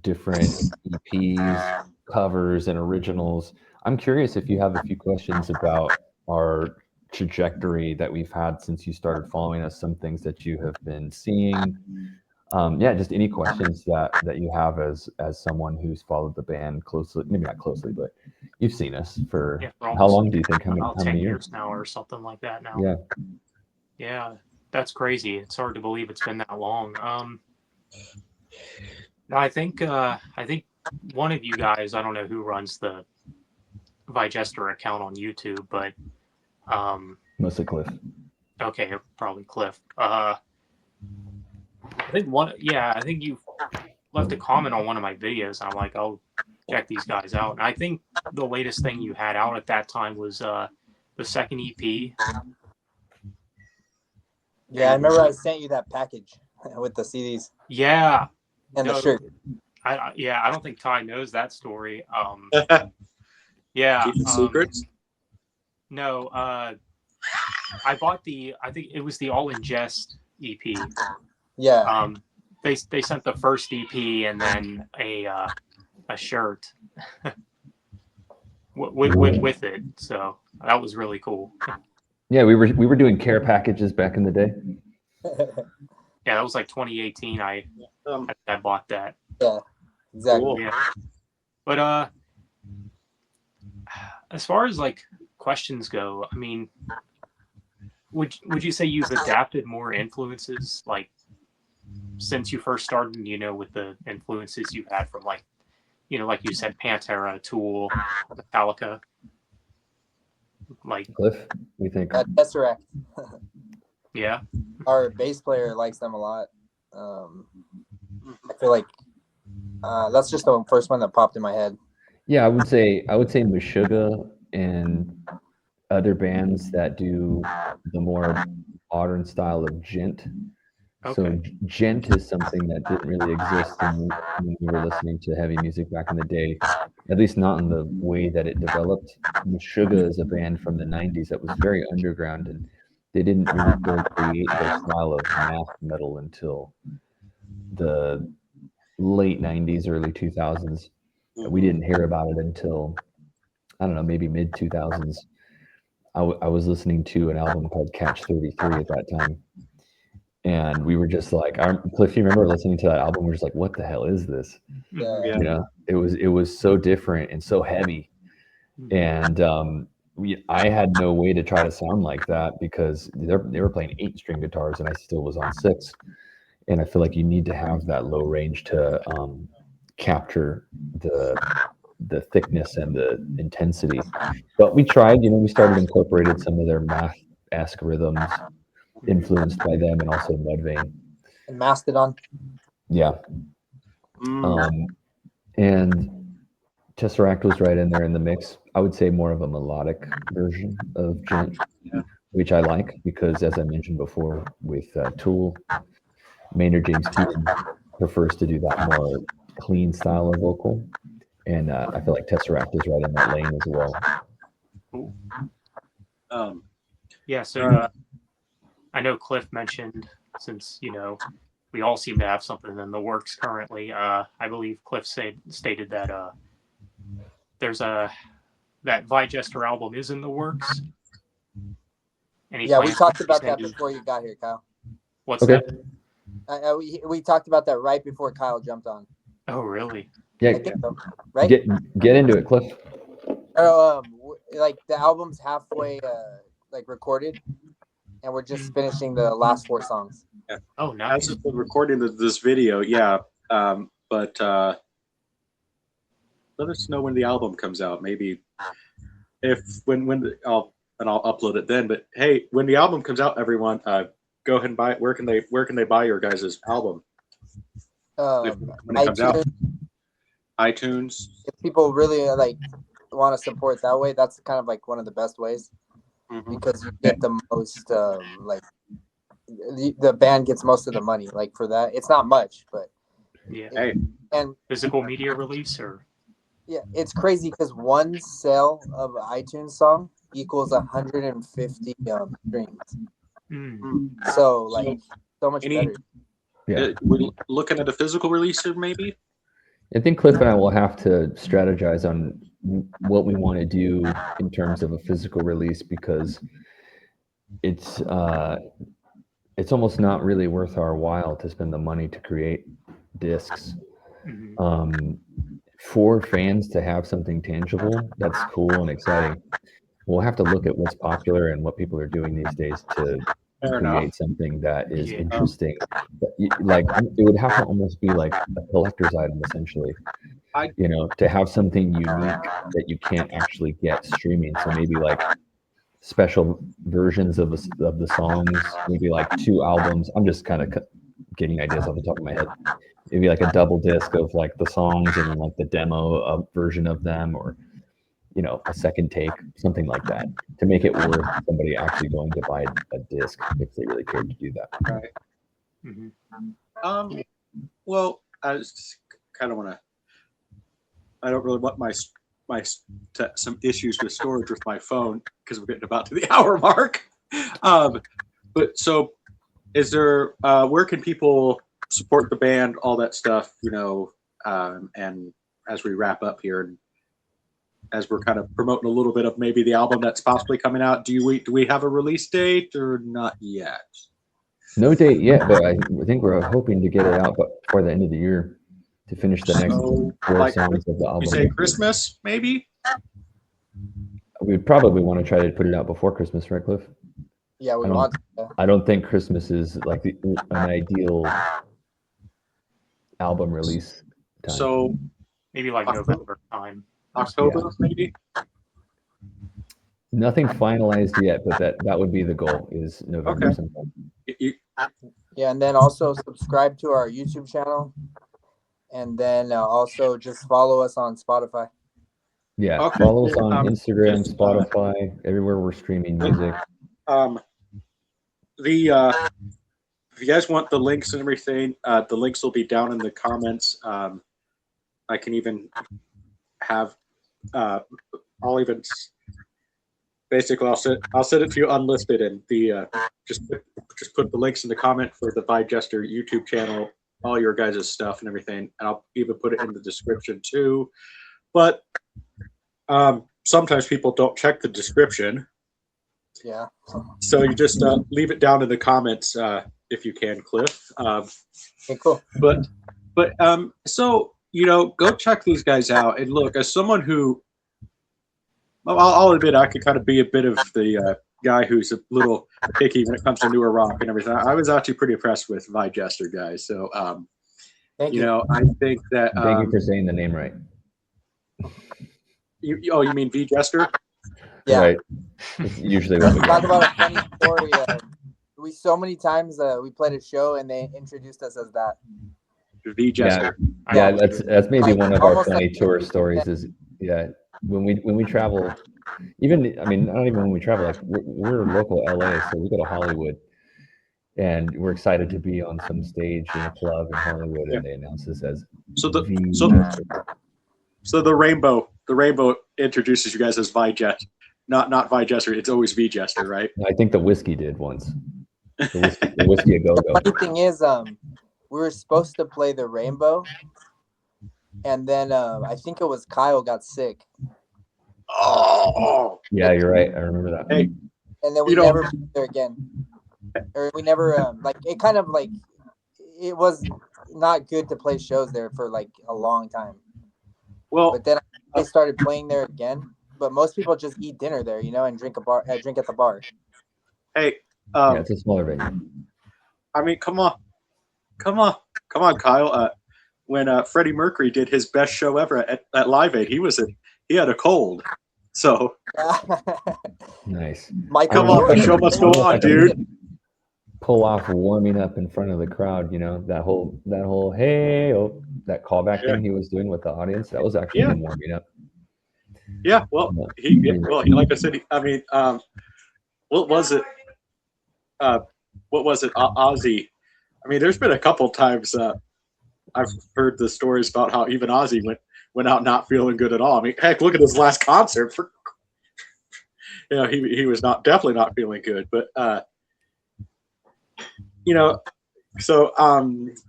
different EPs, covers, and originals, I'm curious if you have a few questions about our trajectory that we've had since you started following us, some things that you have been seeing. Yeah, just any questions that you have as someone who's followed the band closely, maybe not closely, but you've seen us for how long do you think? How many years now or something like that now? Yeah. Yeah, that's crazy. It's hard to believe it's been that long. I think one of you guys, I don't know who runs the Vie Jester account on YouTube, but mostly Cliff. Okay, probably Cliff. I think one. Yeah, I think you left a comment on one of my videos. And I'm like, I'll check these guys out. And I think the latest thing you had out at that time was the second EP. Yeah, I remember I sent you that package with the CDs Yeah. and the shirt. I don't think Ty knows that story. Yeah. Keep the secrets. No, I bought I think it was the All in Jest EP. Yeah. They sent the first EP and then a shirt with it. So that was really cool. Yeah, we were doing care packages back in the day. Yeah, that was like 2018. I bought that. Yeah, exactly. Cool. Yeah. But as far as like questions go, I mean, would you say you've adapted more influences like since you first started, with the influences you've had from like you said, Pantera, Tool, Metallica? Like Cliff, we think? Tesseract. Yeah. Our bass player likes them a lot. I feel like that's just the first one that popped in my head. Yeah, I would say Meshuggah and other bands that do the more modern style of djent. Okay. So djent is something that didn't really exist when we were listening to heavy music back in the day, at least not in the way that it developed. Meshuggah is a band from the 90s that was very underground, and they didn't really fully create their style of math metal until the late 90s, early 2000s. We didn't hear about it until, I don't know, maybe mid 2000s. I was listening to an album called Catch 33 at that time. And we were just like, Cliff, you remember listening to that album? We were just like, what the hell is this? Yeah. It was so different and so heavy. And I had no way to try to sound like that because they were playing 8-string guitars and I still was on 6. And I feel like you need to have that low range to capture the thickness and the intensity. But we tried, we started incorporating some of their math-esque rhythms influenced by them, and also Mudvayne and Mastodon. Yeah. And Tesseract was right in there in the mix. I would say more of a melodic version of djent, which I like because, as I mentioned before, with Tool, Maynard James Keenan prefers to do that more clean style of vocal, and I feel like Tesseract is right in that lane as well. Cool. Yeah, so I know Cliff mentioned, since we all seem to have something in the works currently. I believe Cliff stated that there's that Vie Jester album is in the works. Yeah, we talked about that before you got here, Kyle. What's that? We talked about that right before Kyle jumped on. Oh, really? Yeah. I think so, right? Get into it, Cliff. Like the album's halfway like recorded, and we're just finishing the last 4 songs. Yeah. Oh, nice. As of recording this video, yeah. But let us know when the album comes out. Maybe when I'll upload it then. But hey, when the album comes out, everyone, go ahead and buy it. Where can they buy your guys' album? When it comes out, iTunes. If people really want to support that way, that's kind of like one of the best ways. Because you get the most the band gets most of the money for that. It's not much, but and physical media release, or it's crazy because one sale of an iTunes song equals 150 streams. So so much better. Yeah, we're looking at a physical release maybe. I think Cliff and I will have to strategize on what we want to do in terms of a physical release, because it's almost not really worth our while to spend the money to create discs. For fans to have something tangible, that's cool and exciting. We'll have to look at what's popular and what people are doing these days to create something that is interesting. It would have to almost be like a collector's item, essentially. To have something unique that you can't actually get streaming. So maybe like special versions of the songs, maybe like 2 albums. I'm just kind of getting ideas off the top of my head. Maybe like a double disc of like the songs and then like the demo version of them, or a second take, something like that, to make it worth somebody actually going to buy a disc if they really cared to do that. Right. Mm-hmm. Well, I just kind of want to. I don't really want some issues with storage with my phone because we're getting about to the hour mark. But so, is there? Where can people support the band? All that stuff, and as we wrap up here, and as we're kind of promoting a little bit of maybe the album that's possibly coming out, do we have a release date or not yet? No date yet, but I think we're hoping to get it out before the end of the year to finish the next 4 songs of the album. You say Christmas, maybe? We'd probably want to try to put it out before Christmas, right, Cliff? Yeah, we want to. I don't think Christmas is like an ideal album release time. So maybe like November time. October, maybe? Nothing finalized yet, but that would be the goal, is November sometime. Yeah, and then also subscribe to our YouTube channel, and then also just follow us on Spotify. Yeah, Okay. follow us on Instagram, Spotify, everywhere we're streaming music. If you guys want the links and everything, the links will be down in the comments. I can even have I'll even basically I'll send it to you unlisted, and the just put the links in the comment for the Vie Jester YouTube channel, all your guys' stuff and everything, and I'll even put it in the description too. But sometimes people don't check the description. Yeah. So you just leave it down in the comments if you can, Cliff. Okay, cool. But so go check these guys out. And look, as someone who, I'll admit, I could kind of be a bit of the guy who's a little picky when it comes to newer rock and everything. I was actually pretty impressed with Vie Jester, guys. So Thank you. I think that Thank you for saying the name right. You mean Vie Jester? Yeah. Right. It's usually what we Talk about a funny story. We so many times we played a show and they introduced us as that. Vie Jester. Yeah, that's maybe one of our Almost funny like- tour stories. Is when we travel, not even when we travel, like we're local LA, so we go to Hollywood, and we're excited to be on some stage in a club in Hollywood, and they announce this as So the rainbow introduces you guys as Vie Jester, not Vie Jester. It's always Vie Jester, right? I think the whiskey did once. The whiskey a go-go. Funny thing is, we were supposed to play the Rainbow, and then I think it was Kyle got sick. Oh, Yeah, you're right. I remember that. Hey, And then we never played there again. Or we never it was not good to play shows there for like a long time. well, But then they started playing there again. But most people just eat dinner there, and drink at the bar. hey, It's a smaller venue. I mean, come on, Kyle. When Freddie Mercury did his best show ever at Live Aid, he had a cold. So Nice. Michael, come on, the show must go on, dude. Pull off warming up in front of the crowd. That whole hey, that callback thing he was doing with the audience. That was actually him warming up. Yeah, well, like I said, what was it? Ozzy. I mean, there's been a couple times I've heard the stories about how even Ozzy went out not feeling good at all. I mean, heck, look at his last concert. He was definitely not feeling good. But so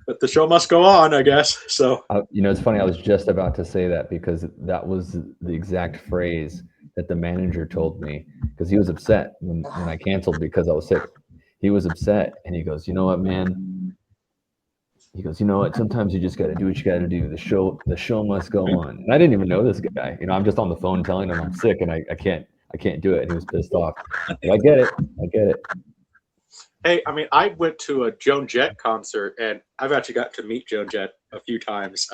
but the show must go on, I guess. So it's funny. I was just about to say that because that was the exact phrase that the manager told me, because he was upset when I canceled because I was sick. He was upset, and he goes, "You know what, man?" He goes, "You know what? Sometimes you just got to do what you got to do. The show must go on." And I didn't even know this guy. I'm just on the phone telling him I'm sick and I can't do it. And he was pissed off. But I get it. Hey, I mean, I went to a Joan Jett concert, and I've actually got to meet Joan Jett a few times.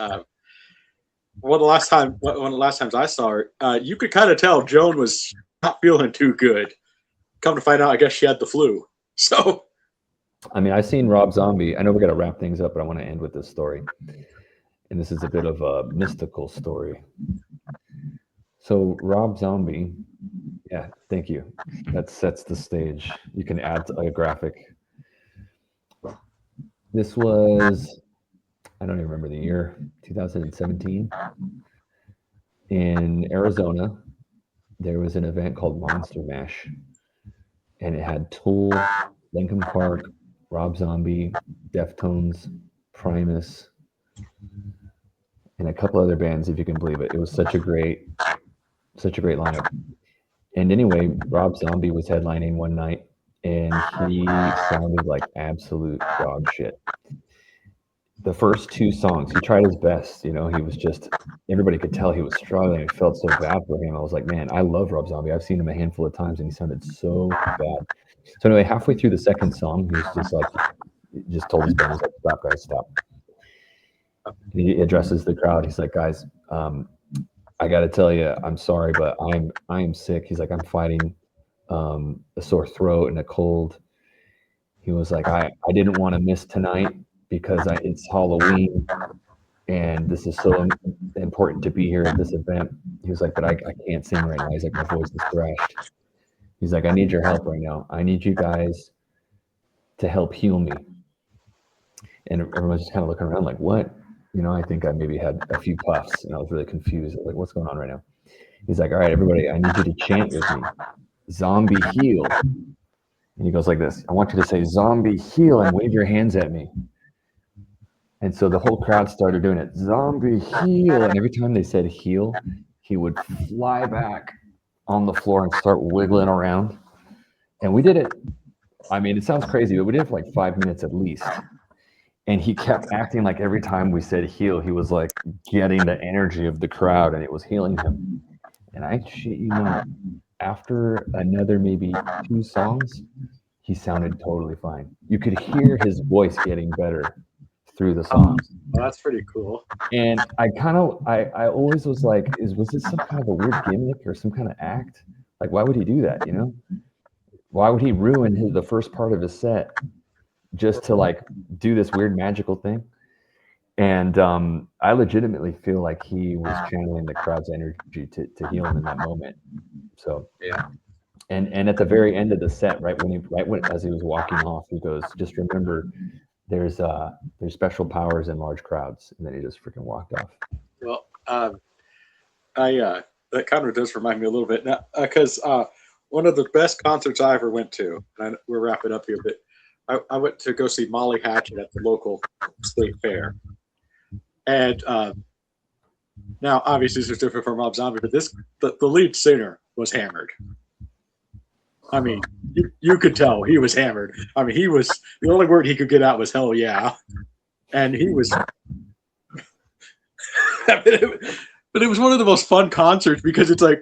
One of the last times I saw her, you could kind of tell Joan was not feeling too good. Come to find out, I guess she had the flu. So, I mean, I've seen Rob Zombie. I know we got to wrap things up, but I want to end with this story. And this is a bit of a mystical story. So Rob Zombie, yeah, thank you. That sets the stage. You can add a graphic. This was, I don't even remember the year, 2017. In Arizona, there was an event called Monster Mash. And it had Tool, Linkin Park, Rob Zombie, Deftones, Primus, and a couple other bands, if you can believe it. It was such a great lineup. And anyway, Rob Zombie was headlining one night, and he sounded like absolute dog shit. The first two songs, he tried his best. You know, he was just, everybody could tell he was struggling. It felt so bad for him. I was like, man, I love Rob Zombie. I've seen him a handful of times, and he sounded so bad. So anyway, halfway through the second song, he was just like, just told his band, he's like, stop, guys, stop. He addresses the crowd. He's like, guys, I got to tell you, I'm sorry, but I'm sick. He's like, I'm fighting a sore throat and a cold. He was like, I didn't want to miss tonight because it's Halloween and this is so important to be here at this event. He was like, but I can't sing right now. He's like, my voice is thrashed. He's like, I need your help right now. I need you guys to help heal me. And everyone's just kind of looking around like, what? You know, I think I maybe had a few puffs and I was really confused. I was like, what's going on right now? He's like, all right, everybody, I need you to chant with me. Zombie heal. And he goes like this. I want you to say zombie heal and wave your hands at me. And so the whole crowd started doing it. Zombie heal. And every time they said heal, he would fly back on the floor and start wiggling around. And we did it. I mean, it sounds crazy, but we did it for like 5 minutes at least. And he kept acting like every time we said heal, he was like getting the energy of the crowd and it was healing him. And I shit you not, after another maybe 2 songs, he sounded totally fine. You could hear his voice getting better through the songs. Well, that's pretty cool. And I always was like, was this some kind of a weird gimmick or some kind of act? Like, why would he do that, you know? Why would he ruin the first part of his set just to like do this weird magical thing? And I legitimately feel like he was channeling the crowd's energy to heal him in that moment. So yeah. And at the very end of the set, right when as he was walking off, he goes, just remember there's special powers in large crowds. And then he just freaking walked off. Well, that kind of does remind me a little bit now, because one of the best concerts I ever went to, and we're wrapping up here, but I went to go see Molly Hatchet at the local state fair. And now, obviously, this is different from Rob Zombie, but the lead singer was hammered. I mean, you could tell he was hammered. I mean, the only word he could get out was hell yeah. And he was, but it was one of the most fun concerts because it's like,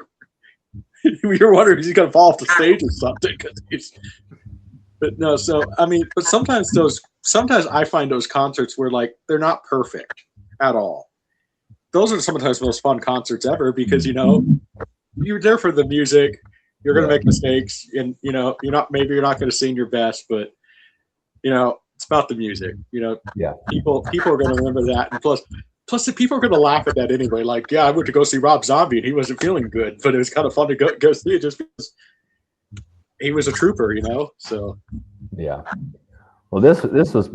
you're wondering if he's going to fall off the stage or something. But no, so, I mean, but sometimes I find those concerts where like, they're not perfect at all. Those are sometimes the most fun concerts ever because, you know, you're there for the music. You're going to make mistakes, and you know you're not going to sing your best, but you know it's about the music. You know, people are going to remember that, and plus the people are going to laugh at that anyway. Like, yeah, I went to go see Rob Zombie, and he wasn't feeling good, but it was kind of fun to go see it just because he was a trooper, you know. So yeah, well, this was.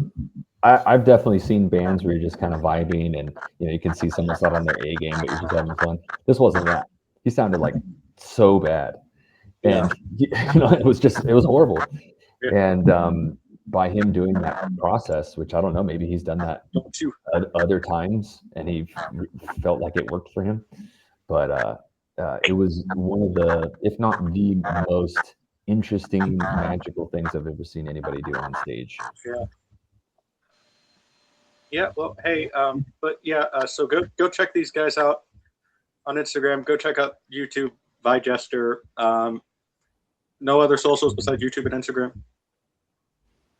I've definitely seen bands where you're just kind of vibing, and you know you can see someone's not on their A game, but you're just having fun. This wasn't that. He sounded like so bad. And you know, it was horrible. Yeah. And by him doing that process, which I don't know, maybe he's done that other times, and he felt like it worked for him. But it was one of the, if not the most interesting, magical things I've ever seen anybody do on stage. Yeah. Yeah. Well, hey, but yeah. So go check these guys out on Instagram. Go check out YouTube, Vie Jester. No other socials besides YouTube and Instagram.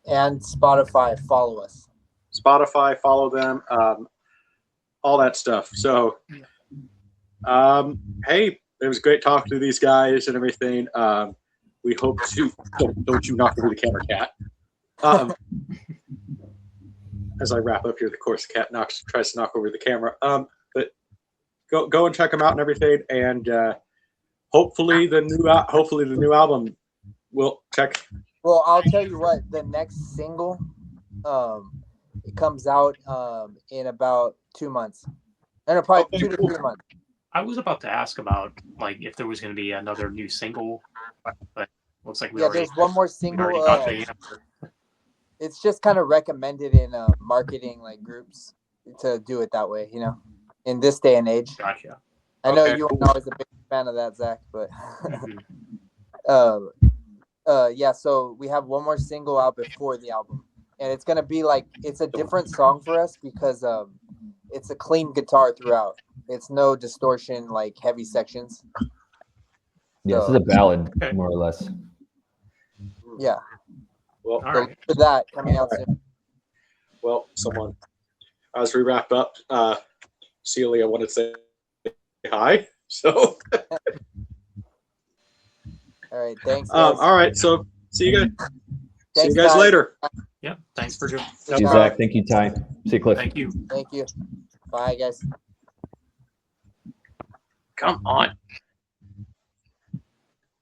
And Spotify, follow us. Spotify, follow them, all that stuff. So, hey, it was great talking to these guys and everything. We hope to don't you knock over the camera, cat. As I wrap up here, of course, the cat tries to knock over the camera. But go and check them out and everything, and hopefully the new album will check. Well, I'll tell you what. The next single, it comes out in about 2 months. And probably Okay, 2 to 3 months. I was about to ask about like if there was going to be another new single, but looks like we Yeah, already there's one more we single. already got the answer. It's just kind of recommended in marketing like groups to do it that way, you know, in this day and age. Gotcha. I know Okay, you cool. weren't always a big fan of that, Zach, but Mhm. yeah. So we have one more single out before the album, and it's gonna be like it's a different song for us because it's a clean guitar throughout. It's no distortion, like heavy sections. Yeah, this So, is a ballad, Okay. more or less. yeah. Well, All So right. look for that coming out All right. soon. well, someone as we wrap up, Celia wanted to say hi. So, All right. Thanks, guys. all right. So, see you guys. See you Thanks, guys later. Yep. Thanks for joining. See you, Zach. Thank you, Ty. See you, Cliff. Thank you. Thank you. Bye, guys. Come on.